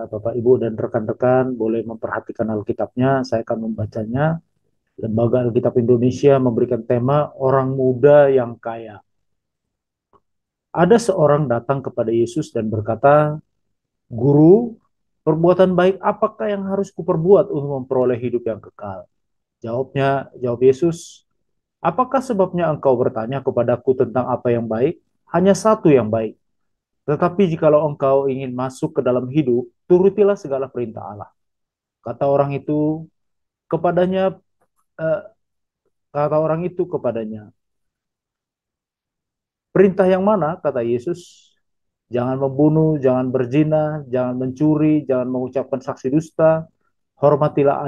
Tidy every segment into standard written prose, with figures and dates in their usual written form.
Bapak, Ibu, dan rekan-rekan boleh memperhatikan Alkitabnya. Saya akan membacanya. Lembaga Alkitab Indonesia memberikan tema orang muda yang kaya. Ada seorang datang kepada Yesus dan berkata, Guru, perbuatan baik apakah yang harus kuperbuat untuk memperoleh hidup yang kekal? Jawab Yesus, apakah sebabnya engkau bertanya kepadaku tentang apa yang baik? Hanya satu yang baik. Tetapi jikalau engkau ingin masuk ke dalam hidup, turutilah segala perintah Allah. Kata orang itu kepadanya, eh, kata orang itu kepadanya, perintah yang mana? Kata Yesus, jangan membunuh, jangan berzina, jangan mencuri, jangan mengucapkan saksi dusta, hormatilah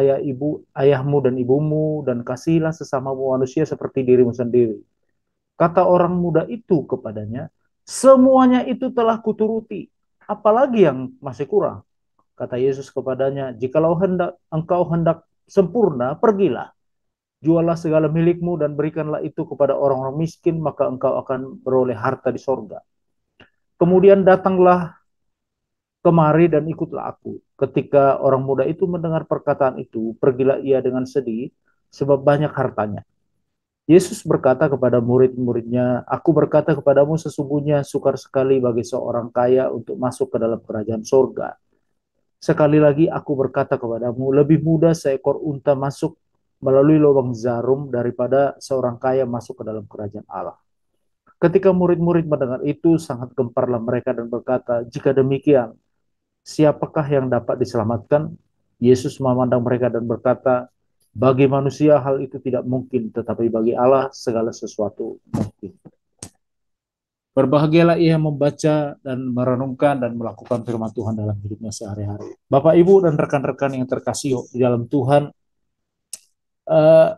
ayahmu dan ibumu, dan kasihilah sesama manusia seperti dirimu sendiri. Kata orang muda itu kepadanya, semuanya itu telah kuturuti. Apalagi yang masih kurang? Kata Yesus kepadanya, jikalau engkau hendak sempurna, pergilah. Jualah segala milikmu dan berikanlah itu kepada orang-orang miskin, maka engkau akan beroleh harta di sorga. Kemudian datanglah kemari dan ikutlah aku. Ketika orang muda itu mendengar perkataan itu, pergilah ia dengan sedih, sebab banyak hartanya. Yesus berkata kepada murid-muridnya, Aku berkata kepadamu sesungguhnya sukar sekali bagi seorang kaya untuk masuk ke dalam kerajaan sorga. Sekali lagi aku berkata kepadamu, lebih mudah seekor unta masuk melalui lubang jarum daripada seorang kaya masuk ke dalam kerajaan Allah. Ketika murid-murid mendengar itu, sangat gemparlah mereka dan berkata, jika demikian, siapakah yang dapat diselamatkan? Yesus memandang mereka dan berkata, bagi manusia hal itu tidak mungkin, tetapi bagi Allah segala sesuatu mungkin. Berbahagialah ia membaca dan merenungkan dan melakukan firman Tuhan dalam hidupnya sehari-hari. Bapak, Ibu, dan rekan-rekan yang terkasih di dalam Tuhan, eh,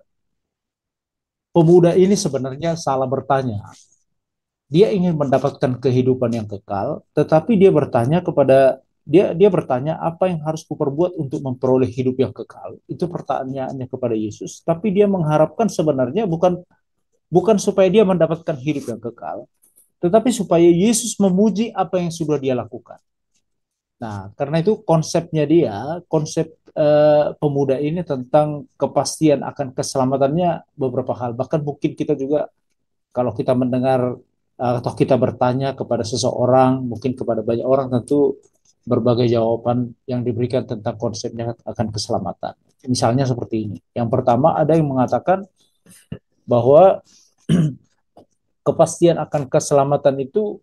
pemuda ini sebenarnya salah bertanya. Dia ingin mendapatkan kehidupan yang kekal, tetapi dia bertanya apa yang harus kuperbuat untuk memperoleh hidup yang kekal. Itu pertanyaannya kepada Yesus, tapi dia mengharapkan sebenarnya bukan supaya dia mendapatkan hidup yang kekal, tetapi supaya Yesus memuji apa yang sudah dia lakukan. Nah, karena itu konsep pemuda ini tentang kepastian akan keselamatannya beberapa hal. Bahkan mungkin kita juga kalau kita mendengar atau kita bertanya kepada seseorang, mungkin kepada banyak orang tentu berbagai jawaban yang diberikan tentang konsepnya akan keselamatan. Misalnya seperti ini. Yang pertama ada yang mengatakan bahwa kepastian akan keselamatan itu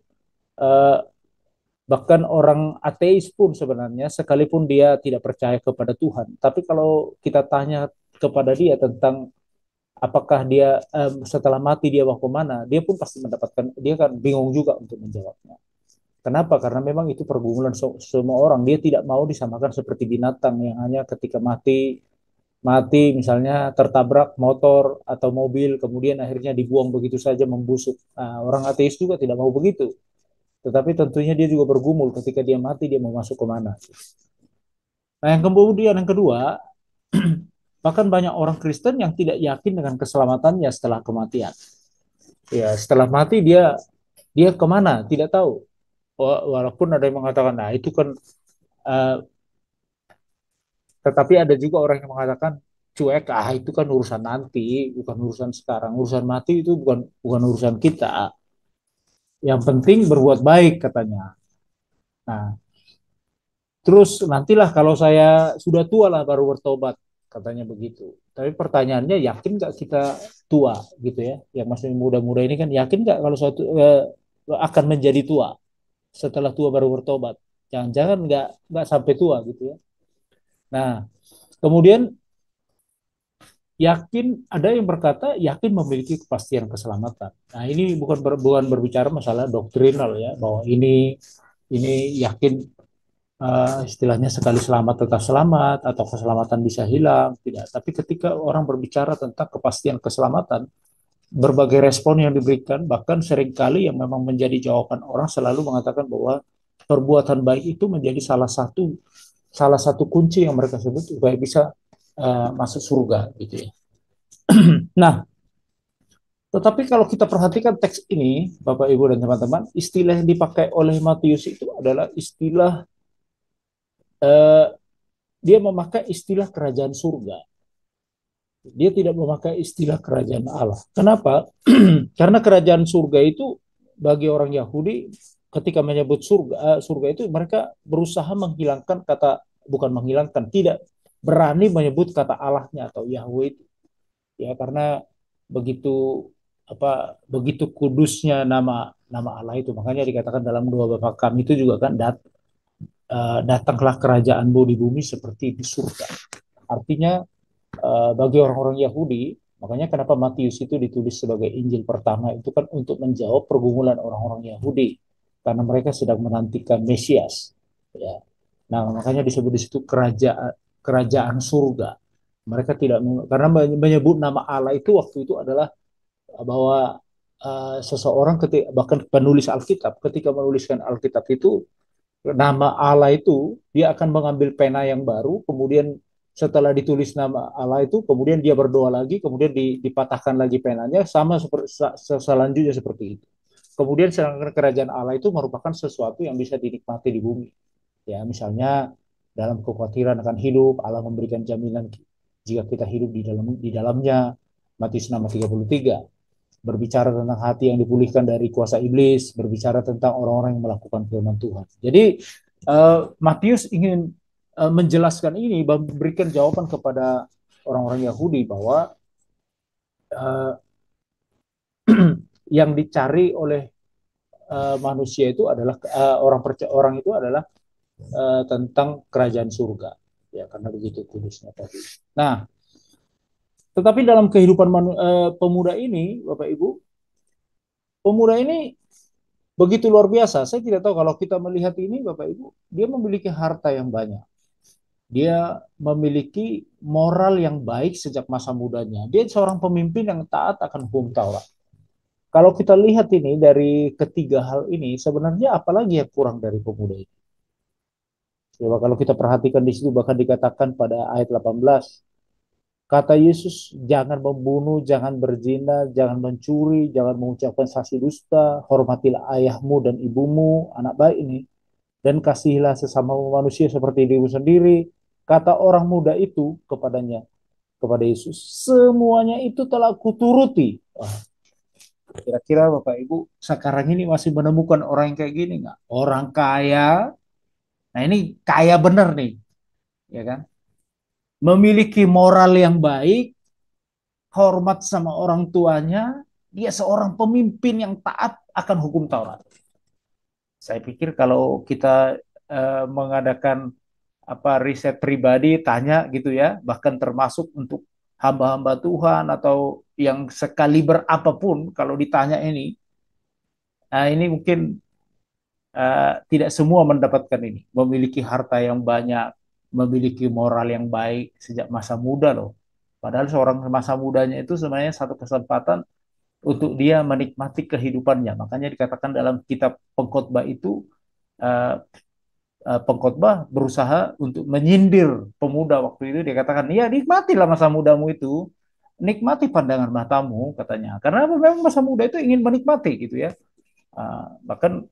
eh, bahkan orang ateis pun sebenarnya sekalipun dia tidak percaya kepada Tuhan, tapi kalau kita tanya kepada dia tentang apakah dia setelah mati dia mau kemana, dia pun pasti mendapatkan, dia kan bingung juga untuk menjawabnya. Kenapa? Karena memang itu pergumulan semua orang. Dia tidak mau disamakan seperti binatang yang hanya ketika mati, mati misalnya tertabrak motor atau mobil, kemudian akhirnya dibuang begitu saja membusuk. Nah, orang ateis juga tidak mau begitu. Tetapi tentunya dia juga bergumul ketika dia mati, dia mau masuk kemana. Nah, yang kedua, bahkan banyak orang Kristen yang tidak yakin dengan keselamatannya setelah kematian. Ya, setelah mati dia kemana? Tidak tahu. Walaupun ada yang mengatakan, nah itu kan, uh, tetapi ada juga orang yang mengatakan cuek, itu kan urusan nanti, bukan urusan sekarang. Urusan mati itu bukan bukan urusan kita. Yang penting berbuat baik katanya. Nah, terus nantilah kalau saya sudah tua lah baru bertobat, katanya begitu. Tapi pertanyaannya, yakin nggak kita tua gitu ya? Yang masih muda-muda ini kan yakin nggak kalau suatu akan menjadi tua setelah tua baru bertobat? Jangan-jangan nggak sampai tua gitu ya. Nah, kemudian ada yang berkata yakin memiliki kepastian keselamatan. Nah, ini bukan berbicara masalah doktrinal ya, bahwa ini yakin istilahnya sekali selamat tetap selamat atau keselamatan bisa hilang, tidak. Tapi ketika orang berbicara tentang kepastian keselamatan, berbagai respon yang diberikan, bahkan seringkali yang memang menjadi jawaban orang selalu mengatakan bahwa perbuatan baik itu menjadi salah satu kunci yang mereka sebut supaya bisa masuk surga gitu ya. Nah, tetapi kalau kita perhatikan teks ini, Bapak Ibu dan teman-teman, istilah yang dipakai oleh Matius itu adalah istilah eh, dia memakai istilah kerajaan surga. Dia tidak memakai istilah kerajaan Allah. Kenapa? Karena kerajaan surga itu bagi orang Yahudi ketika menyebut surga, surga itu mereka berusaha menghilangkan kata, bukan menghilangkan, tidak berani menyebut kata Allahnya atau Yahweh itu. Ya karena begitu begitu kudusnya nama nama Allah itu. Makanya dikatakan dalam doa Bapa kami itu juga kan datanglah kerajaanmu di bumi seperti di surga. Artinya bagi orang-orang Yahudi, makanya kenapa Matius itu ditulis sebagai Injil pertama itu kan untuk menjawab pergumulan orang-orang Yahudi karena mereka sedang menantikan Mesias. Ya. Nah, makanya disebut di situ kerajaan kerajaan surga. Mereka tidak karena menyebut nama Allah itu waktu itu adalah bahwa seseorang ketika bahkan penulis Alkitab ketika menuliskan Alkitab itu nama Allah itu dia akan mengambil pena yang baru, kemudian setelah ditulis nama Allah itu, kemudian dia berdoa lagi, kemudian dipatahkan lagi penanya, sama seperti selanjutnya seperti itu. Kemudian sedangkan kerajaan Allah itu merupakan sesuatu yang bisa dinikmati di bumi. Ya, misalnya dalam kekhawatiran akan hidup, Allah memberikan jaminan jika kita hidup di dalamnya. Matius 6:33 berbicara tentang hati yang dipulihkan dari kuasa iblis, berbicara tentang orang-orang yang melakukan firman Tuhan. Jadi Matius ingin menjelaskan ini, memberikan jawaban kepada orang-orang Yahudi bahwa uh, yang dicari oleh manusia itu adalah orang itu adalah tentang kerajaan surga, ya karena begitu kudusnya tadi. Nah, tetapi dalam kehidupan pemuda ini, Bapak Ibu, pemuda ini begitu luar biasa. Saya tidak tahu kalau kita melihat ini, Bapak Ibu, dia memiliki harta yang banyak. Dia memiliki moral yang baik sejak masa mudanya. Dia seorang pemimpin yang taat akan hukum Taurat. Kalau kita lihat ini dari ketiga hal ini, sebenarnya apalagi yang kurang dari pemuda ini? Coba kalau kita perhatikan di situ bahkan dikatakan pada ayat 18, kata Yesus, jangan membunuh, jangan berzina, jangan mencuri, jangan mengucapkan saksi dusta, hormatilah ayahmu dan ibumu, anak baik ini, dan kasihilah sesama manusia seperti dirimu sendiri. Kata orang muda itu kepadanya, kepada Yesus, semuanya itu telah kuturuti. Wah, kira-kira Bapak Ibu sekarang ini masih menemukan orang yang kayak gini nggak? Orang kaya, nah ini kaya bener nih, ya kan? Memiliki moral yang baik, hormat sama orang tuanya, dia seorang pemimpin yang taat akan hukum Taurat. Saya pikir kalau kita mengadakan riset pribadi tanya gitu ya, bahkan termasuk untuk hamba-hamba Tuhan atau yang sekaliber apapun kalau ditanya ini, nah ini mungkin tidak semua mendapatkan ini, memiliki harta yang banyak, memiliki moral yang baik sejak masa muda loh. Padahal seorang masa mudanya itu sebenarnya satu kesempatan untuk dia menikmati kehidupannya. Makanya dikatakan dalam kitab Pengkhotbah itu uh, pengkhotbah berusaha untuk menyindir pemuda waktu itu. Dia katakan, ya nikmatilah masa mudamu itu, nikmati pandangan matamu katanya. Karena memang masa muda itu ingin menikmati gitu ya. Bahkan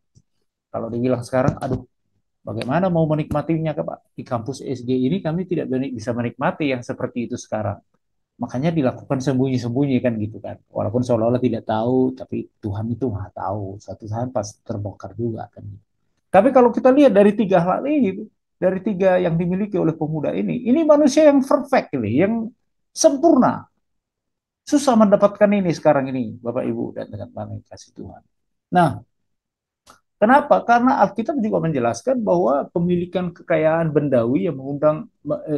kalau dibilang sekarang, aduh, bagaimana mau menikmatinya Pak? Di kampus SG ini kami tidak bisa menikmati yang seperti itu sekarang. Makanya dilakukan sembunyi-sembunyi kan gitu kan. Walaupun seolah-olah tidak tahu, tapi Tuhan itu maha tahu. Suatu saat pasti terbongkar juga kan. Tapi kalau kita lihat dari tiga hal ini, dari tiga yang dimiliki oleh pemuda ini manusia yang perfect ini, yang sempurna. Susah mendapatkan ini sekarang ini, Bapak Ibu dan teman-teman kasih Tuhan. Nah, kenapa? Karena Alkitab juga menjelaskan bahwa pemilikan kekayaan bendawi yang mengundang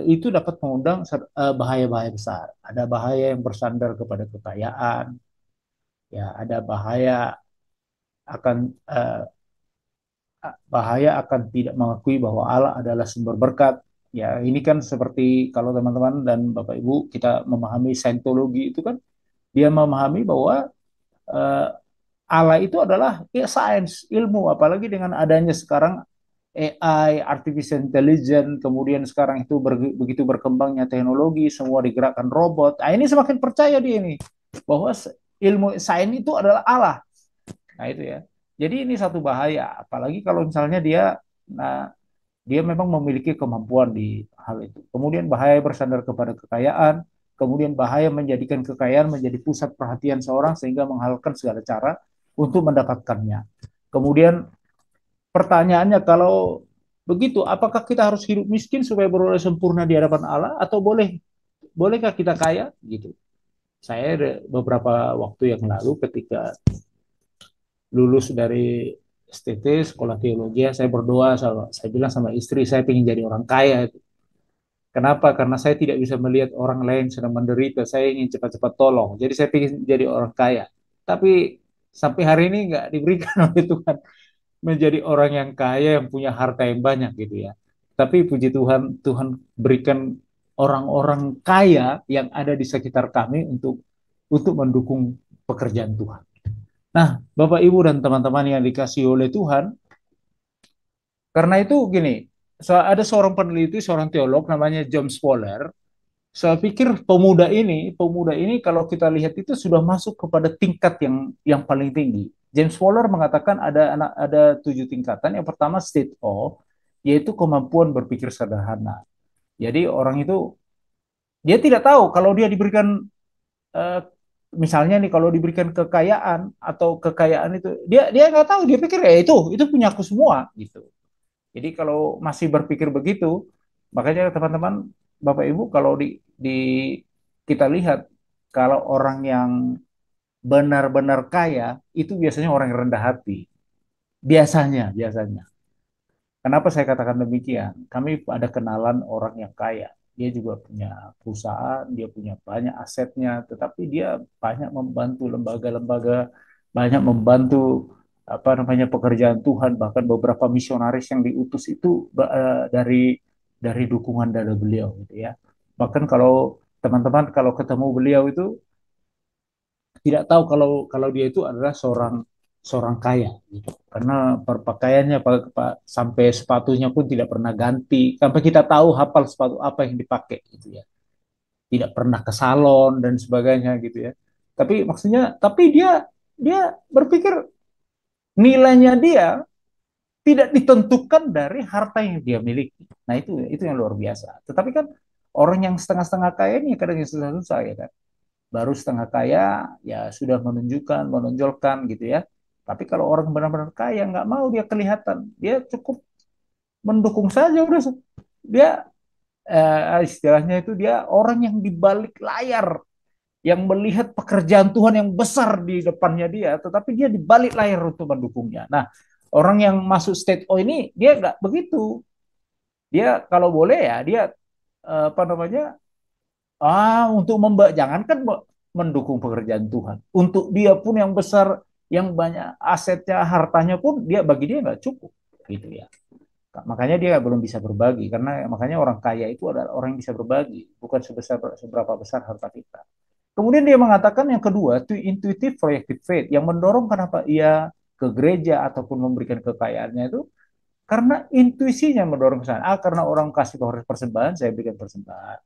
itu dapat mengundang bahaya-bahaya besar. Ada bahaya yang bersandar kepada kekayaan, ya, ada akan uh, bahaya akan tidak mengakui bahwa Allah adalah sumber berkat. Ya, ini kan seperti kalau teman-teman dan Bapak Ibu kita memahami Scientology itu kan dia memahami bahwa uh, Allah itu adalah ya sains, ilmu, apalagi dengan adanya sekarang AI, artificial intelligence, kemudian sekarang itu begitu berkembangnya teknologi, semua digerakkan robot. Nah, ini semakin percaya dia ini bahwa ilmu sains itu adalah Allah. Nah, itu ya. Jadi ini satu bahaya, apalagi kalau misalnya dia nah, Dia memang memiliki kemampuan di hal itu. Kemudian bahaya bersandar kepada kekayaan, kemudian bahaya menjadikan kekayaan menjadi pusat perhatian seorang sehingga menghalalkan segala cara untuk mendapatkannya. Kemudian pertanyaannya, kalau begitu, apakah kita harus hidup miskin supaya beroleh sempurna di hadapan Allah, atau bolehkah kita kaya gitu? Saya beberapa waktu yang lalu ketika lulus dari STT, sekolah teologi, saya berdoa, saya bilang sama istri, saya ingin jadi orang kaya. Kenapa? Karena saya tidak bisa melihat orang lain sedang menderita. Saya ingin cepat-cepat tolong. Jadi saya ingin jadi orang kaya. Tapi sampai hari ini nggak diberikan oleh Tuhan menjadi orang yang kaya, yang punya harta yang banyak gitu ya. Tapi puji Tuhan, Tuhan berikan orang-orang kaya yang ada di sekitar kami untuk mendukung pekerjaan Tuhan. Nah, Bapak Ibu dan teman-teman yang dikasihi oleh Tuhan, karena itu gini, ada seorang peneliti, seorang teolog namanya James Fowler. Saya pikir pemuda ini kalau kita lihat itu sudah masuk kepada tingkat yang paling tinggi. James Fowler mengatakan ada 7 tingkatan. Yang pertama state O, yaitu kemampuan berpikir sederhana. Jadi orang itu dia tidak tahu kalau dia diberikan eh, misalnya nih, kalau diberikan kekayaan atau kekayaan itu dia nggak tahu, dia pikir ya itu punya aku semua gitu. Jadi kalau masih berpikir begitu, makanya teman-teman, Bapak Ibu, kalau di kita lihat, kalau orang yang benar-benar kaya itu biasanya orang yang rendah hati. Biasanya. Kenapa saya katakan demikian? Kami ada kenalan orang yang kaya. Dia juga punya perusahaan, dia punya banyak asetnya, tetapi dia banyak membantu lembaga-lembaga, banyak membantu apa namanya pekerjaan Tuhan, bahkan beberapa misionaris yang diutus itu dari dukungan dari beliau gitu ya. Bahkan kalau teman-teman kalau ketemu beliau itu tidak tahu kalau dia itu adalah seorang seorang kaya gitu. Karena berpakaiannya sampai sepatunya pun tidak pernah ganti. Sampai kita tahu hafal sepatu apa yang dipakai gitu ya. Tidak pernah ke salon dan sebagainya gitu ya. Tapi maksudnya, tapi dia dia berpikir nilainya dia tidak ditentukan dari harta yang dia miliki. Nah, itu yang luar biasa. Tetapi kan orang yang setengah-setengah kaya ini kadang yang susah-susah ya kan. Baru setengah kaya ya sudah menunjukkan, menonjolkan gitu ya. Tapi kalau orang benar-benar kaya nggak mau dia kelihatan, dia cukup mendukung saja udah. Dia istilahnya itu dia orang yang di balik layar, yang melihat pekerjaan Tuhan yang besar di depannya dia, tetapi dia di balik layar untuk mendukungnya. Nah, orang yang masuk state O ini dia nggak begitu. Dia kalau boleh ya dia apa namanya, untuk jangankan mendukung pekerjaan Tuhan. Untuk dia pun yang besar, yang banyak asetnya, hartanya pun dia bagi dia nggak cukup, gitu ya. Makanya dia belum bisa berbagi, karena makanya orang kaya itu adalah orang yang bisa berbagi, bukan seberapa besar harta kita. Kemudian dia mengatakan yang kedua, itu intuitive projective faith, yang mendorong kenapa ia ke gereja ataupun memberikan kekayaannya itu karena intuisinya mendorong ke sana. Karena orang kasih persembahan, saya berikan persembahan.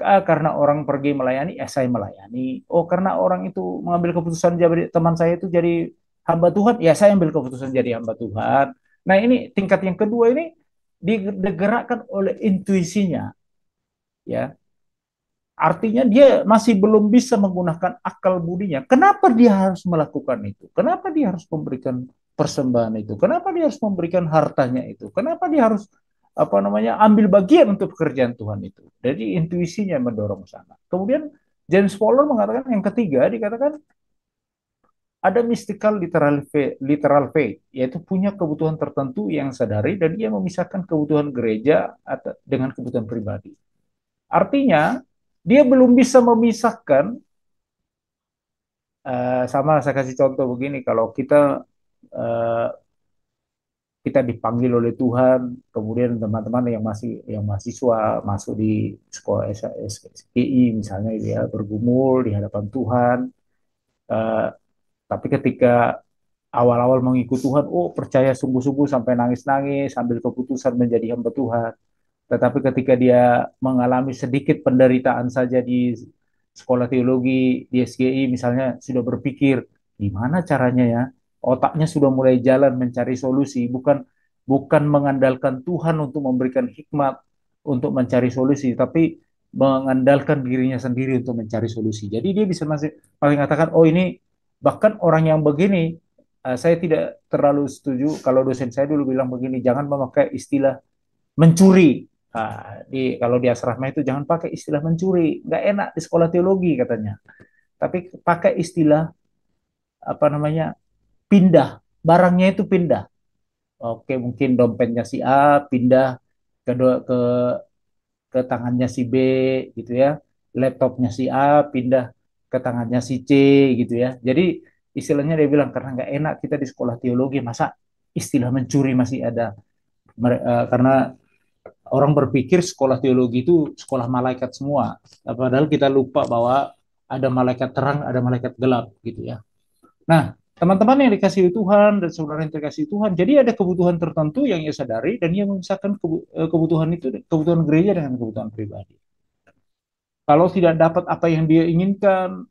Karena orang pergi melayani, saya melayani. Oh, karena orang itu mengambil keputusan jadi teman saya itu jadi hamba Tuhan, ya saya ambil keputusan jadi hamba Tuhan. Nah, ini tingkat yang kedua ini digerakkan oleh intuisinya, ya. Artinya dia masih belum bisa menggunakan akal budinya. Kenapa dia harus melakukan itu? Kenapa dia harus memberikan persembahan itu? Kenapa dia harus memberikan hartanya itu? Kenapa dia harus apa namanya ambil bagian untuk pekerjaan Tuhan itu? Jadi intuisinya mendorong sana. Kemudian James Fowler mengatakan yang ketiga, dikatakan ada mystical literal faith, yaitu punya kebutuhan tertentu yang sadari dan ia memisahkan kebutuhan gereja dengan kebutuhan pribadi. Artinya dia belum bisa memisahkan. Sama saya kasih contoh begini, kalau uh, kita dipanggil oleh Tuhan, kemudian teman-teman yang mahasiswa masuk di sekolah SKI misalnya gitu ya, bergumul di hadapan Tuhan, uh, tapi ketika awal-awal mengikut Tuhan, oh percaya sungguh-sungguh sampai nangis-nangis, sambil keputusan menjadi hamba Tuhan. Tetapi ketika dia mengalami sedikit penderitaan saja di sekolah teologi di SGI misalnya, sudah berpikir gimana caranya ya, otaknya sudah mulai jalan mencari solusi, bukan bukan mengandalkan Tuhan untuk memberikan hikmat untuk mencari solusi, tapi mengandalkan dirinya sendiri untuk mencari solusi. Jadi dia bisa masih mengatakan, oh ini bahkan orang yang begini, saya tidak terlalu setuju kalau dosen saya dulu bilang begini, jangan memakai istilah mencuri. Kalau di asrama itu jangan pakai istilah mencuri, nggak enak di sekolah teologi katanya. Tapi pakai istilah apa namanya pindah, barangnya itu pindah. Oke, mungkin dompetnya si A pindah ke ke tangannya si B gitu ya. Laptopnya si A pindah ke tangannya si C gitu ya. Jadi istilahnya dia bilang karena nggak enak kita di sekolah teologi masa istilah mencuri masih ada. Karena orang berpikir sekolah teologi itu sekolah malaikat semua. Padahal kita lupa bahwa ada malaikat terang, ada malaikat gelap gitu ya. Nah, teman-teman yang dikasihi Tuhan dan saudara yang dikasihi Tuhan, jadi ada kebutuhan tertentu yang ia sadari dan ia memisahkan kebutuhan itu, kebutuhan gereja dengan kebutuhan pribadi. Kalau tidak dapat apa yang dia inginkan,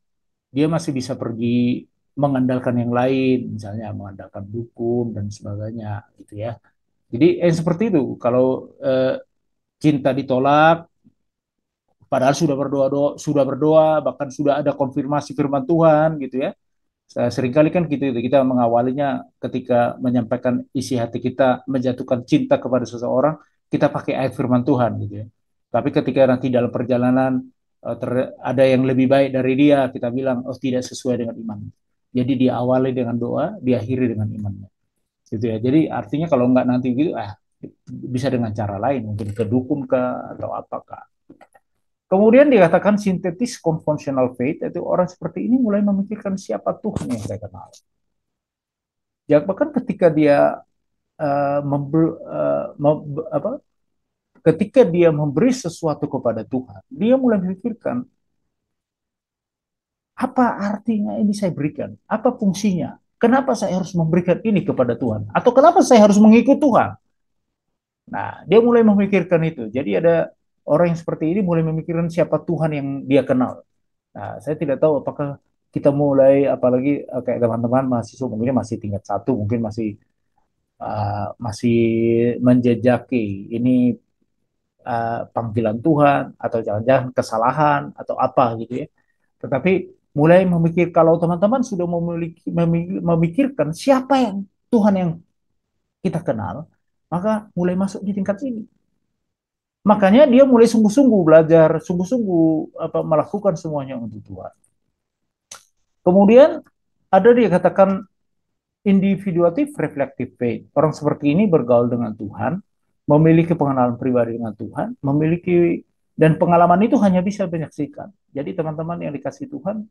dia masih bisa pergi mengandalkan yang lain, misalnya mengandalkan dukun dan sebagainya, gitu ya. Jadi seperti itu. Kalau cinta ditolak, padahal sudah berdoa, bahkan sudah ada konfirmasi firman Tuhan, gitu ya. Seringkali kan gitu itu kita mengawalinya ketika menyampaikan isi hati kita menjatuhkan cinta kepada seseorang kita pakai ayat firman Tuhan gitu ya. Tapi ketika nanti dalam perjalanan ada yang lebih baik dari dia kita bilang oh tidak sesuai dengan iman. Jadi diawali dengan doa, diakhiri dengan imannya. Gitu ya. Jadi artinya kalau nggak nanti gitu bisa dengan cara lain mungkin ke dukun kah atau apakah. Kemudian dikatakan sintetis conventional faith, itu orang seperti ini mulai memikirkan siapa Tuhan yang saya kenal. Ya, bahkan ketika dia uh, member, uh, mem- apa, ketika dia memberi sesuatu kepada Tuhan, dia mulai memikirkan apa artinya ini saya berikan, apa fungsinya, kenapa saya harus memberikan ini kepada Tuhan, atau kenapa saya harus mengikut Tuhan. Nah, dia mulai memikirkan itu. Jadi ada orang yang seperti ini mulai memikirkan siapa Tuhan yang dia kenal. Nah, saya tidak tahu apakah kita mulai, apalagi kayak teman-teman mahasiswa mungkin masih tingkat satu, mungkin masih menjejaki ini panggilan Tuhan atau jangan-jangan kesalahan atau apa gitu ya. Tetapi mulai memikir kalau teman-teman sudah memikirkan siapa yang Tuhan yang kita kenal, maka mulai masuk di tingkat ini. Makanya dia mulai sungguh-sungguh belajar, sungguh-sungguh apa melakukan semuanya untuk Tuhan. Kemudian ada dia katakan individuatif reflective faith. Orang seperti ini bergaul dengan Tuhan, memiliki pengenalan pribadi dengan Tuhan, memiliki dan pengalaman itu hanya bisa menyaksikan. Jadi teman-teman yang dikasih Tuhan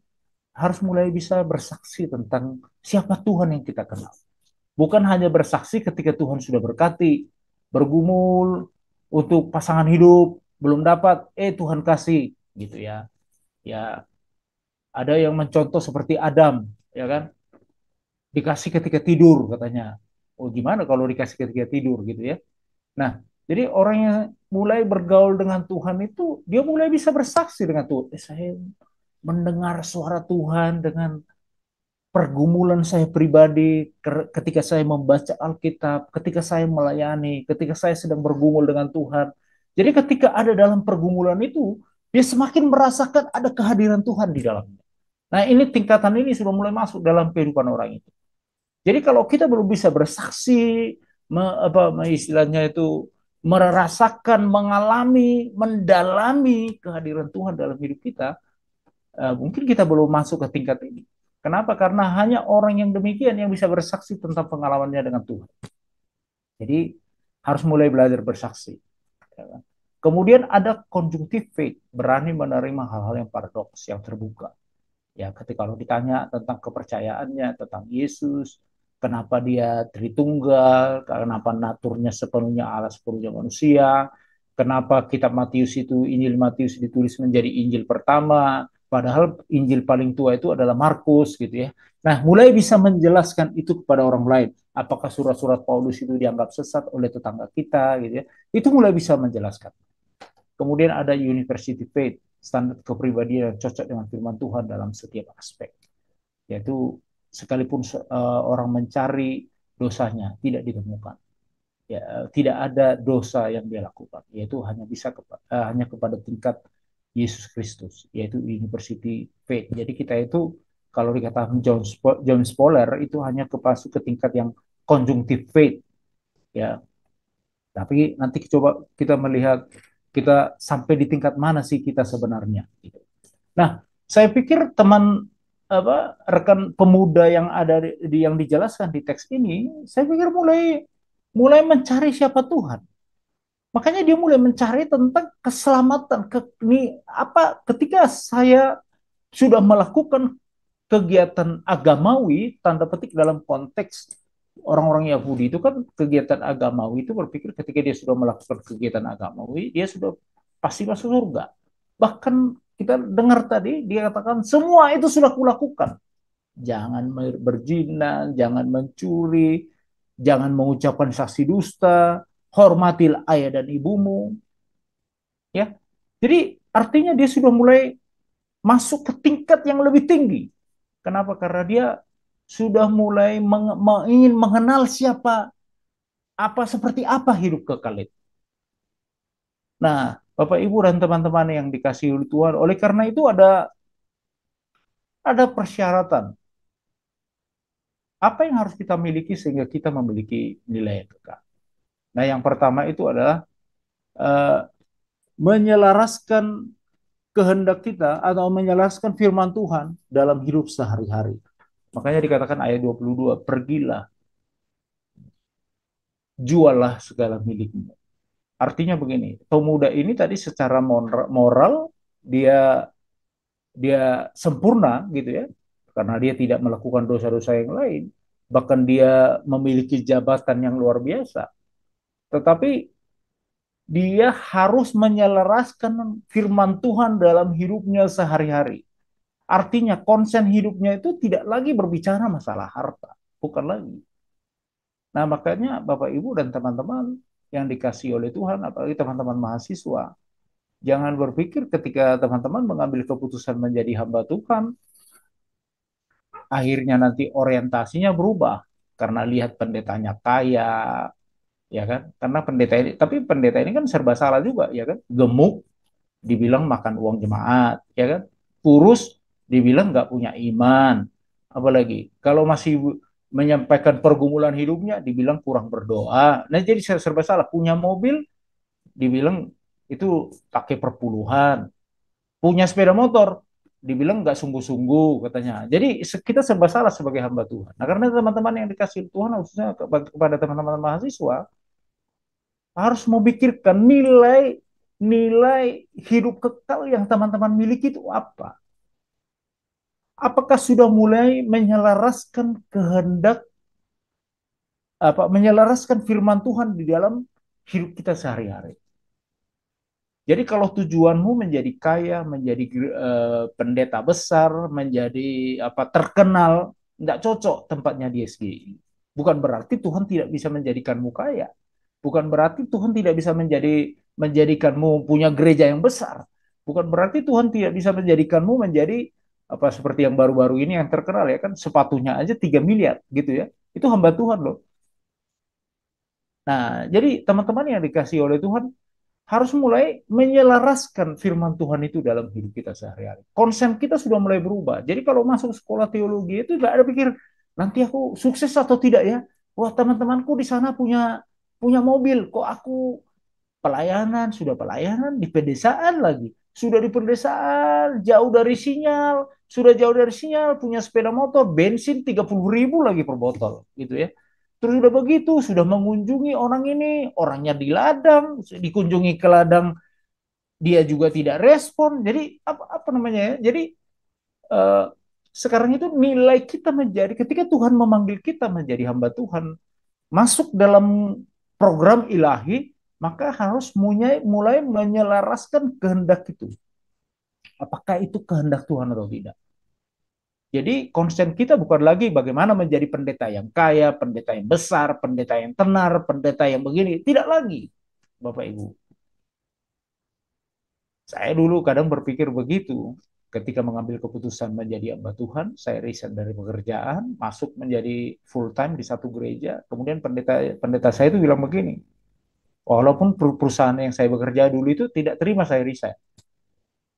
harus mulai bisa bersaksi tentang siapa Tuhan yang kita kenal. Bukan hanya bersaksi ketika Tuhan sudah berkati, bergumul untuk pasangan hidup, belum dapat, Tuhan kasih gitu ya. Ya, ada yang mencontoh seperti Adam, ya kan? Dikasih ketika tidur katanya. Oh gimana kalau dikasih ketika tidur gitu ya. Nah, jadi orang yang mulai bergaul dengan Tuhan itu dia mulai bisa bersaksi dengan Tuhan. Saya mendengar suara Tuhan dengan pergumulan saya pribadi ketika saya membaca Alkitab, ketika saya melayani, ketika saya sedang bergumul dengan Tuhan. Jadi ketika ada dalam pergumulan itu, dia semakin merasakan ada kehadiran Tuhan di dalamnya. Nah, ini tingkatan ini sudah mulai masuk dalam kehidupan orang itu. Jadi kalau kita belum bisa bersaksi, istilahnya itu merasakan, mengalami, mendalami kehadiran Tuhan dalam hidup kita, mungkin kita belum masuk ke tingkat ini. Kenapa? Karena hanya orang yang demikian yang bisa bersaksi tentang pengalamannya dengan Tuhan. Jadi harus mulai belajar bersaksi. Ya kan? Kemudian ada conjunctive faith, berani menerima hal-hal yang paradoks, yang terbuka. Ya, ketika kalau ditanya tentang kepercayaannya, tentang Yesus, kenapa dia Tritunggal, kenapa naturnya sepenuhnya Allah, sepenuhnya manusia, kenapa kitab Matius itu, Injil Matius ditulis menjadi Injil pertama, padahal Injil paling tua itu adalah Markus gitu ya. Nah, mulai bisa menjelaskan itu kepada orang lain. Apakah surat-surat Paulus itu dianggap sesat oleh tetangga kita gitu ya. Itu mulai bisa menjelaskan. Kemudian ada university faith, standar kepribadian yang cocok dengan firman Tuhan dalam setiap aspek. Yaitu sekalipun orang mencari dosanya tidak ditemukan. Ya, tidak ada dosa yang dia lakukan, yaitu hanya kepada tingkat Yesus Kristus, yaitu University Faith. Jadi kita itu kalau dikatakan John Spoller itu hanya ke tingkat yang conjunctive faith, ya. Tapi nanti coba kita melihat kita sampai di tingkat mana sih kita sebenarnya, gitu. Nah, saya pikir teman rekan pemuda yang ada yang dijelaskan di teks ini, saya pikir mulai mulai mencari siapa Tuhan. Makanya dia mulai mencari tentang keselamatan. Ketika saya sudah melakukan kegiatan agamawi, tanda petik dalam konteks orang-orang Yahudi itu kan kegiatan agamawi itu berpikir ketika dia sudah melakukan kegiatan agamawi, dia sudah pasti masuk surga. Bahkan kita dengar tadi dia katakan semua itu sudah kulakukan. Jangan berzina, jangan mencuri, jangan mengucapkan saksi dusta, hormatilah ayah dan ibumu, ya. Jadi artinya dia sudah mulai masuk ke tingkat yang lebih tinggi. Kenapa? Karena dia sudah mulai ingin mengenal siapa, seperti apa hidup kekal itu. Nah, Bapak Ibu dan teman-teman yang dikasihi oleh Tuhan, oleh karena itu ada persyaratan. Apa yang harus kita miliki sehingga kita memiliki nilai yang kekal? Nah, yang pertama itu adalah eh, menyelaraskan kehendak kita atau menyelaraskan firman Tuhan dalam hidup sehari-hari. Makanya dikatakan ayat 22, pergilah, jualah segala milikmu. Artinya begini, pemuda ini tadi secara moral dia dia sempurna gitu ya, karena dia tidak melakukan dosa-dosa yang lain, bahkan dia memiliki jabatan yang luar biasa. Tetapi dia harus menyelaraskan firman Tuhan dalam hidupnya sehari-hari. Artinya konsen hidupnya itu tidak lagi berbicara masalah harta, bukan lagi. Nah, makanya Bapak Ibu dan teman-teman yang dikasihi oleh Tuhan, apalagi teman-teman mahasiswa, jangan berpikir ketika teman-teman mengambil keputusan menjadi hamba Tuhan, akhirnya nanti orientasinya berubah karena lihat pendetanya kaya, ya kan? Karena pendeta ini, tapi pendeta ini kan serba salah juga, ya kan? Gemuk, dibilang makan uang jemaat, ya kan? Kurus, dibilang nggak punya iman. Apalagi kalau masih menyampaikan pergumulan hidupnya, dibilang kurang berdoa. Nah, jadi serba salah. Punya mobil, dibilang itu pakai perpuluhan. Punya sepeda motor, dibilang nggak sungguh-sungguh katanya. Jadi kita serba salah sebagai hamba Tuhan. Nah, karena teman-teman yang dikasih Tuhan, khususnya kepada teman-teman mahasiswa, harus memikirkan nilai hidup kekal yang teman-teman miliki itu apa? Apakah sudah mulai menyelaraskan kehendak menyelaraskan firman Tuhan di dalam hidup kita sehari-hari? Jadi kalau tujuanmu menjadi kaya, menjadi pendeta besar, menjadi terkenal, nggak cocok tempatnya di SGI. Bukan berarti Tuhan tidak bisa menjadikanmu kaya. Bukan berarti Tuhan tidak bisa menjadikanmu punya gereja yang besar. Bukan berarti Tuhan tidak bisa menjadikanmu menjadi seperti yang baru-baru ini yang terkenal ya kan sepatunya aja 3 miliar gitu ya. Itu hamba Tuhan loh. Nah, jadi teman-teman yang dikasih oleh Tuhan harus mulai menyelaraskan firman Tuhan itu dalam hidup kita sehari-hari. Konsen kita sudah mulai berubah. Jadi kalau masuk sekolah teologi itu nggak ada pikir nanti aku sukses atau tidak ya. Wah, teman-temanku di sana punya punya mobil, kok aku sudah pelayanan di pedesaan lagi. Sudah di pedesaan, jauh dari sinyal, punya sepeda motor, bensin 30.000 lagi per botol, gitu ya. Terus udah begitu, sudah mengunjungi orang ini, orangnya di ladang, dikunjungi ke ladang, dia juga tidak respon. Jadi apa namanya ya? Jadi eh, sekarang itu nilai kita menjadi ketika Tuhan memanggil kita menjadi hamba Tuhan, masuk dalam program ilahi, maka harus mulai menyelaraskan kehendak itu. Apakah itu kehendak Tuhan atau tidak? Jadi konsen kita bukan lagi bagaimana menjadi pendeta yang kaya, pendeta yang besar, pendeta yang tenar, pendeta yang begini. Tidak lagi, Bapak Ibu. Saya dulu kadang berpikir begitu. Ketika mengambil keputusan menjadi hamba Tuhan, saya resign dari pekerjaan, masuk menjadi full time di satu gereja. Kemudian pendeta pendeta saya itu bilang begini, walaupun perusahaan yang saya bekerja dulu itu tidak terima saya resign.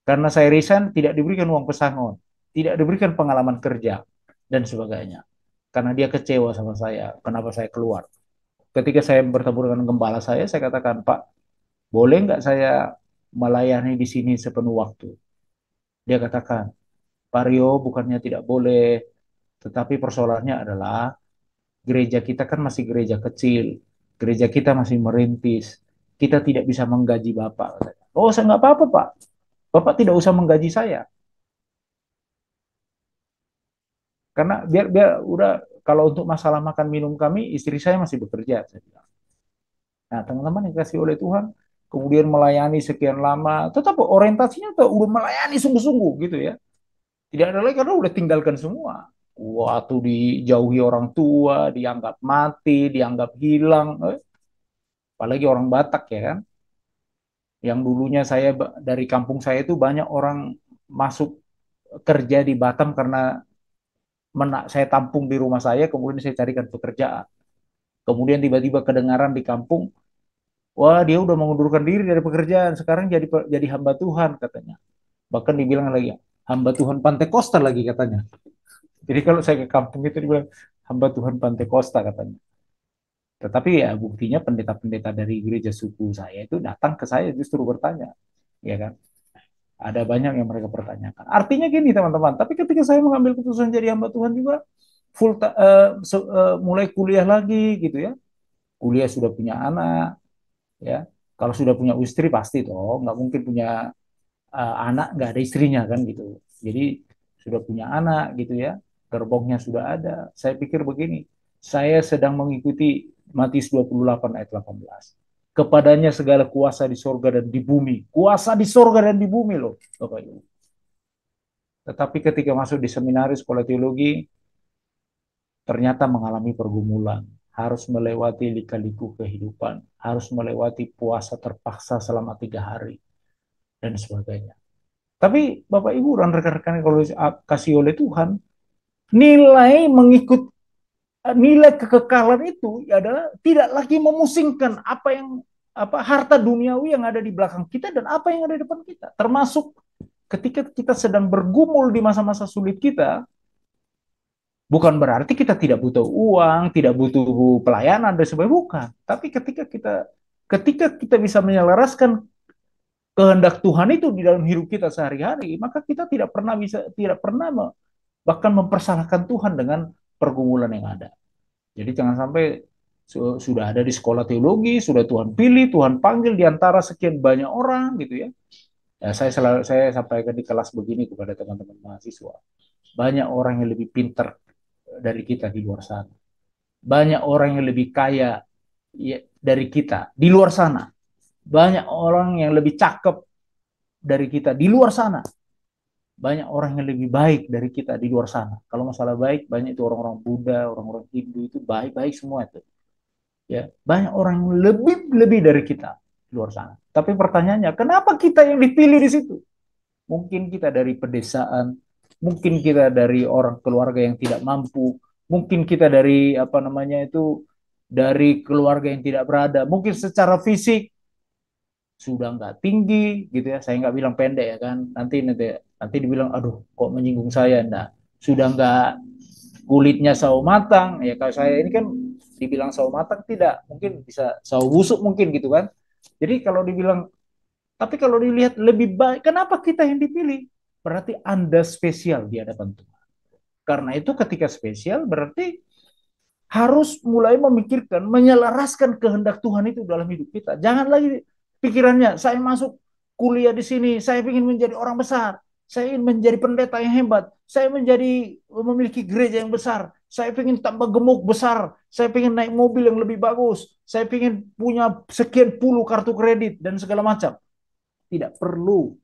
Karena saya resign tidak diberikan uang pesangon, tidak diberikan pengalaman kerja, dan sebagainya. Karena dia kecewa sama saya, kenapa saya keluar. Ketika saya bertemu dengan gembala saya katakan, Pak, boleh nggak saya melayani di sini sepenuh waktu? Dia katakan, Pak Rio, bukannya tidak boleh, tetapi persoalannya adalah gereja kita kan masih gereja kecil, gereja kita masih merintis, kita tidak bisa menggaji Bapak. Oh, saya nggak apa-apa, Pak. Bapak tidak usah menggaji saya, karena biar biar udah kalau untuk masalah makan minum kami, istri saya masih bekerja. Saya bilang. Nah, teman-teman yang kasih oleh Tuhan, kemudian melayani sekian lama, tetap orientasinya tuh udah melayani sungguh-sungguh gitu ya. Tidak ada lagi karena udah tinggalkan semua. Waktu dijauhi orang tua, dianggap mati, dianggap hilang. Apalagi orang Batak ya kan. Yang dulunya saya dari kampung saya itu banyak orang masuk kerja di Batam karena saya tampung di rumah saya, kemudian saya carikan pekerjaan. Kemudian tiba-tiba kedengaran di kampung, wah dia udah mengundurkan diri dari pekerjaan, sekarang jadi hamba Tuhan katanya. Bahkan dibilang lagi, hamba Tuhan Pantai Costa lagi katanya. Jadi kalau saya ke kampung itu dibilang hamba Tuhan Pantai Costa katanya. Tetapi ya buktinya pendeta-pendeta dari gereja suku saya itu datang ke saya justru bertanya, ya kan? Ada banyak yang mereka pertanyakan. Artinya gini teman-teman, tapi ketika saya mengambil keputusan jadi hamba Tuhan juga mulai kuliah lagi gitu ya. Kuliah sudah punya anak, ya. Kalau sudah punya istri pasti toh nggak mungkin punya anak nggak ada istrinya kan gitu. Jadi sudah punya anak gitu ya, gerbongnya sudah ada. Saya pikir begini, saya sedang mengikuti Matius 28 ayat 18. Kepadanya segala kuasa di sorga dan di bumi. Kuasa di sorga dan di bumi loh, Bapak Ibu. Tetapi ketika masuk di seminari sekolah teologi, ternyata mengalami pergumulan. Harus melewati lika-liku kehidupan. Harus melewati puasa terpaksa selama 3 hari. Dan sebagainya. Tapi Bapak Ibu dan rekan-rekan kalau kasih oleh Tuhan, nilai mengikut nilai kekekalan itu adalah tidak lagi memusingkan apa yang harta duniawi yang ada di belakang kita dan apa yang ada di depan kita. Termasuk ketika kita sedang bergumul di masa-masa sulit kita, bukan berarti kita tidak butuh uang, tidak butuh pelayanan dan sebagainya, bukan. Tapi ketika kita bisa menyelaraskan kehendak Tuhan itu di dalam hidup kita sehari-hari, maka kita tidak pernah bahkan mempersalahkan Tuhan dengan pergumulan yang ada. Jadi jangan sampai sudah ada di sekolah teologi, sudah Tuhan pilih, Tuhan panggil di antara sekian banyak orang gitu ya. Ya saya sampaikan di kelas begini kepada teman-teman mahasiswa. Banyak orang yang lebih pintar dari kita di luar sana. Banyak orang yang lebih kaya ya, dari kita di luar sana. Banyak orang yang lebih cakep dari kita di luar sana. Banyak orang yang lebih baik dari kita di luar sana. Kalau masalah baik, banyak itu orang-orang Buddha, orang-orang Hindu itu baik-baik semua itu. Ya, banyak orang yang lebih dari kita di luar sana. Tapi pertanyaannya, kenapa kita yang dipilih di situ? Mungkin kita dari pedesaan, mungkin kita dari orang keluarga yang tidak mampu, mungkin kita dari apa namanya itu dari keluarga yang tidak berada, mungkin secara fisik sudah nggak tinggi gitu ya. Saya nggak bilang pendek ya kan. Nanti nanti nanti dibilang, aduh kok menyinggung saya. Nah, sudah nggak kulitnya sawo matang. Ya kalau saya ini kan dibilang sawo matang tidak, mungkin bisa sawo busuk mungkin gitu kan. Jadi kalau dibilang, tapi kalau dilihat lebih baik, kenapa kita yang dipilih? Berarti Anda spesial di hadapan Tuhan. Karena itu ketika spesial berarti harus mulai memikirkan, menyelaraskan kehendak Tuhan itu dalam hidup kita. Jangan lagi pikirannya, saya masuk kuliah di sini, saya ingin menjadi orang besar, saya ingin menjadi pendeta yang hebat, saya memiliki gereja yang besar, saya ingin tambah gemuk besar, saya ingin naik mobil yang lebih bagus, saya ingin punya sekian puluh kartu kredit dan segala macam. Tidak perlu.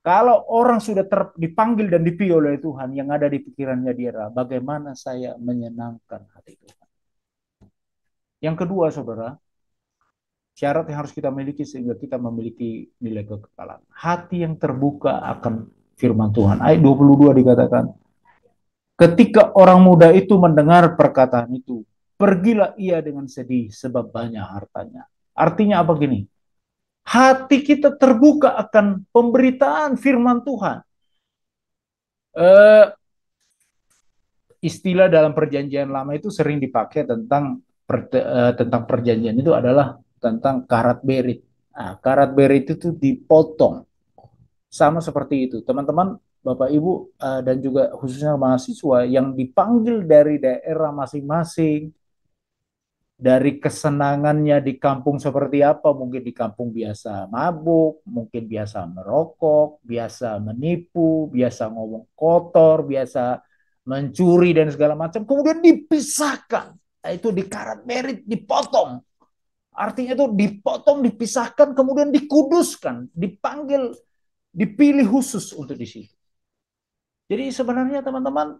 Kalau orang sudah dipanggil dan dipilih oleh Tuhan, yang ada di pikirannya dia adalah bagaimana saya menyenangkan hati Tuhan. Yang kedua, saudara, Syarat yang harus kita miliki sehingga kita memiliki nilai kekekalan. Hati yang terbuka akan firman Tuhan. Ayat 22 dikatakan, ketika orang muda itu mendengar perkataan itu, pergilah ia dengan sedih sebab banyak hartanya. Artinya apa gini? Hati kita terbuka akan pemberitaan firman Tuhan. Eh, Istilah dalam perjanjian lama itu sering dipakai tentang perjanjian itu adalah tentang karat berit. Nah, karat berit itu dipotong sama seperti itu. Teman-teman, Bapak Ibu, dan juga khususnya mahasiswa yang dipanggil dari daerah masing-masing, dari kesenangannya di kampung seperti apa, mungkin di kampung biasa mabuk, mungkin biasa merokok, biasa menipu, biasa ngomong kotor, biasa mencuri dan segala macam, kemudian dipisahkan. Nah, itu dikarat merit, dipotong. Artinya itu dipotong, dipisahkan, kemudian dikuduskan, dipanggil, dipilih khusus untuk di situ. Jadi sebenarnya teman-teman,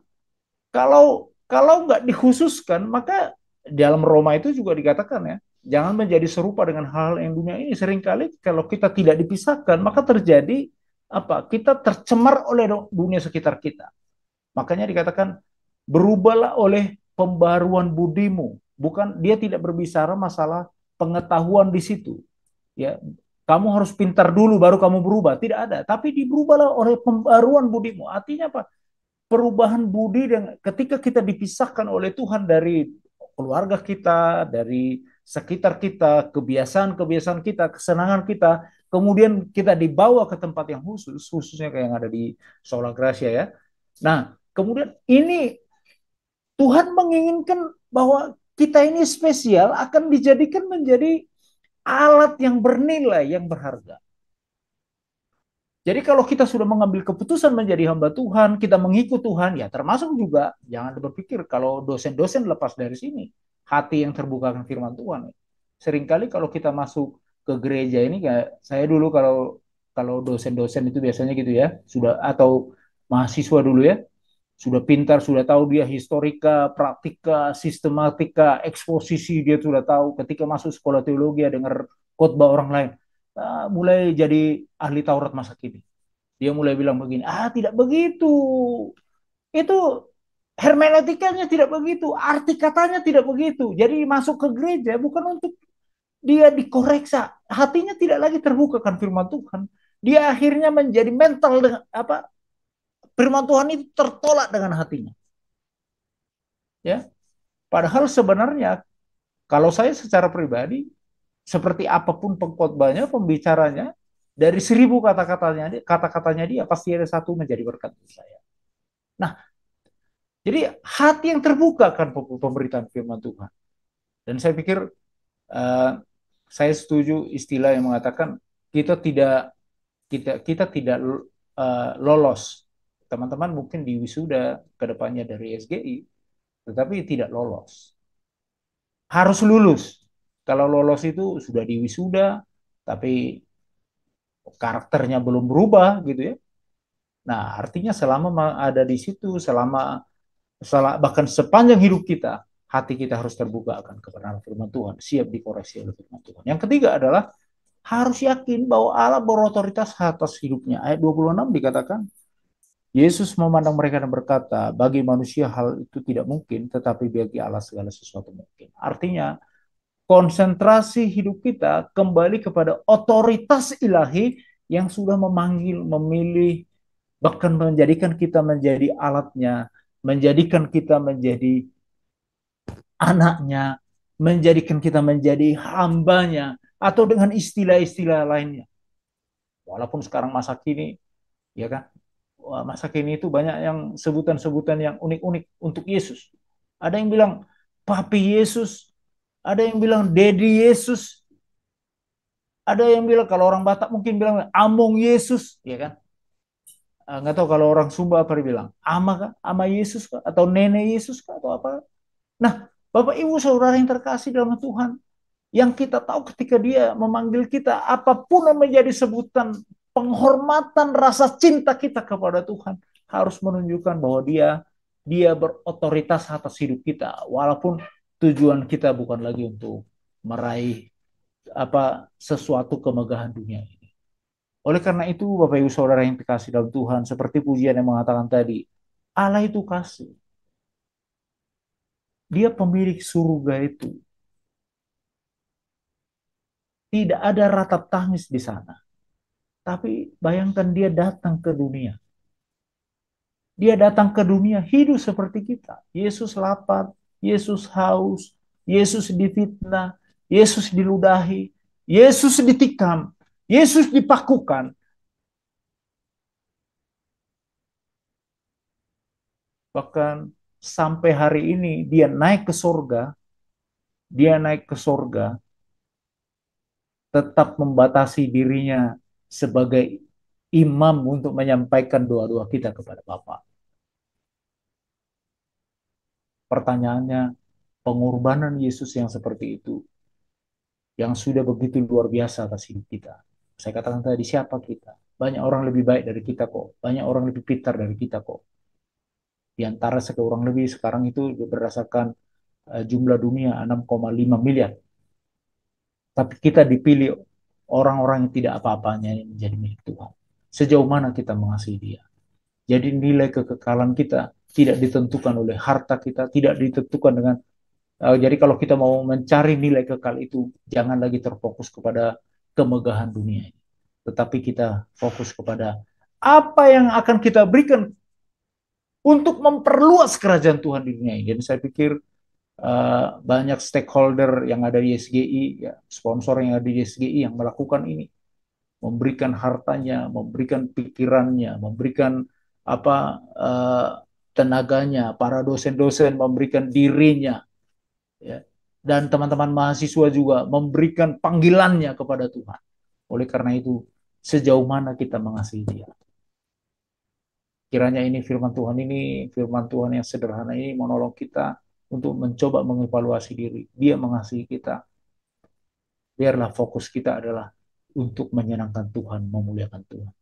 kalau kalau nggak dikhususkan, maka dalam Roma itu juga dikatakan ya, jangan menjadi serupa dengan hal yang dunia ini. Seringkali kalau kita tidak dipisahkan, maka terjadi apa? Kita tercemar oleh dunia sekitar kita. Makanya dikatakan berubahlah oleh pembaruan budimu. Bukan, dia tidak berbicara masalah pengetahuan di situ. Ya, kamu harus pintar dulu baru kamu berubah. Tidak ada. Tapi diberubahlah oleh pembaruan budimu. Artinya apa? Perubahan budi dan ketika kita dipisahkan oleh Tuhan dari keluarga kita, dari sekitar kita, kebiasaan-kebiasaan kita, kesenangan kita, kemudian kita dibawa ke tempat yang khusus, khususnya kayak yang ada di Sola Gracia ya. Nah, kemudian ini Tuhan menginginkan bahwa kita ini spesial akan dijadikan menjadi alat yang bernilai, yang berharga. Jadi kalau kita sudah mengambil keputusan menjadi hamba Tuhan, kita mengikut Tuhan, ya termasuk juga jangan berpikir kalau dosen-dosen lepas dari sini. Hati yang terbuka dengan firman Tuhan. Seringkali kalau kita masuk ke gereja ini, kayak saya dulu kalau kalau dosen-dosen itu biasanya gitu ya, sudah atau mahasiswa dulu ya, sudah pintar, sudah tahu dia historika, praktika, sistematika, eksposisi dia sudah tahu. Ketika masuk sekolah teologi, ya dengar khotbah orang lain, mulai jadi ahli Taurat masa kini. Dia mulai bilang begini, tidak begitu. Itu hermeneutikanya tidak begitu, arti katanya tidak begitu. Jadi masuk ke gereja bukan untuk dia dikoreksa, hatinya tidak lagi terbuka kan firman Tuhan. Dia akhirnya menjadi mental dengan apa? Firman Tuhan itu tertolak dengan hatinya. Ya, padahal sebenarnya kalau saya secara pribadi, seperti apapun pengkhotbahnya, pembicaranya, dari 1.000 kata-katanya dia pasti ada satu menjadi berkat untuk saya. Nah, jadi hati yang terbuka kan pemberitaan firman Tuhan. Dan saya pikir uh, saya setuju istilah yang mengatakan kita tidak lolos. Teman-teman mungkin di wisuda kedepannya dari SGI, tetapi tidak lolos. Harus lulus. Kalau lolos itu sudah di wisuda, tapi karakternya belum berubah gitu ya. Nah, artinya selama ada di situ, bahkan sepanjang hidup kita, hati kita harus terbuka akan kebenaran firman Tuhan, siap dikoreksi oleh firman Tuhan. Yang ketiga adalah harus yakin bahwa Allah berotoritas atas hidupnya. Ayat 26 dikatakan, Yesus memandang mereka dan berkata, bagi manusia hal itu tidak mungkin, tetapi bagi Allah segala sesuatu mungkin. Artinya, konsentrasi hidup kita kembali kepada otoritas ilahi yang sudah memanggil, memilih, bahkan menjadikan kita menjadi alatnya, menjadikan kita menjadi anaknya, menjadikan kita menjadi hambanya, atau dengan istilah-istilah lainnya. Walaupun sekarang masa kini, ya kan, masa kini itu banyak yang sebutan-sebutan yang unik-unik untuk Yesus. Ada yang bilang Papi Yesus, ada yang bilang Dedi Yesus, ada yang bilang kalau orang Batak mungkin bilang Among Yesus, ya kan? Nggak tahu kalau orang Sumba apa dibilang, Ama kah? Ama Yesus kah? Atau Nenek Yesus kah? Atau apa? Nah, Bapak Ibu Saudara yang terkasih dalam Tuhan, yang kita tahu ketika dia memanggil kita, apapun yang menjadi sebutan penghormatan rasa cinta kita kepada Tuhan, harus menunjukkan bahwa dia berotoritas atas hidup kita, walaupun tujuan kita bukan lagi untuk meraih sesuatu kemegahan dunia ini. Oleh karena itu, Bapak Ibu Saudara yang dikasih dalam Tuhan, seperti pujian yang mengatakan tadi, Allah itu kasih. Dia pemilik surga itu. Tidak ada ratap tangis di sana. Tapi bayangkan dia datang ke dunia. Dia datang ke dunia hidup seperti kita. Yesus lapar, Yesus haus, Yesus difitnah, Yesus diludahi, Yesus ditikam, Yesus dipakukan. Bahkan sampai hari ini dia naik ke sorga, dia naik ke sorga, tetap membatasi dirinya sebagai imam untuk menyampaikan doa-doa kita kepada Bapa. Pertanyaannya, pengorbanan Yesus yang seperti itu, yang sudah begitu luar biasa atas hidup kita. Saya katakan tadi, siapa kita? Banyak orang lebih baik dari kita kok. Banyak orang lebih pintar dari kita kok. Di antara sekurang lebih sekarang itu berdasarkan jumlah dunia 6,5 miliar. Tapi kita dipilih orang-orang yang tidak apa-apanya yang menjadi milik Tuhan. Sejauh mana kita mengasihi dia. Jadi nilai kekekalan kita tidak ditentukan oleh harta kita, tidak ditentukan dengan jadi kalau kita mau mencari nilai kekal itu, jangan lagi terfokus kepada kemegahan dunia ini. Tetapi kita fokus kepada apa yang akan kita berikan untuk memperluas kerajaan Tuhan di dunia ini. Jadi saya pikir banyak stakeholder yang ada di SGI, ya, sponsor yang ada di SGI yang melakukan ini, memberikan hartanya, memberikan pikirannya, memberikan uh, tenaganya, para dosen-dosen memberikan dirinya, ya. Dan teman-teman mahasiswa juga memberikan panggilannya kepada Tuhan. Oleh karena itu, sejauh mana kita mengasihi Dia. Kiranya ini firman Tuhan ini, firman Tuhan yang sederhana ini menolong kita untuk mencoba mengevaluasi diri. Dia mengasihi kita. Biarlah fokus kita adalah untuk menyenangkan Tuhan, memuliakan Tuhan.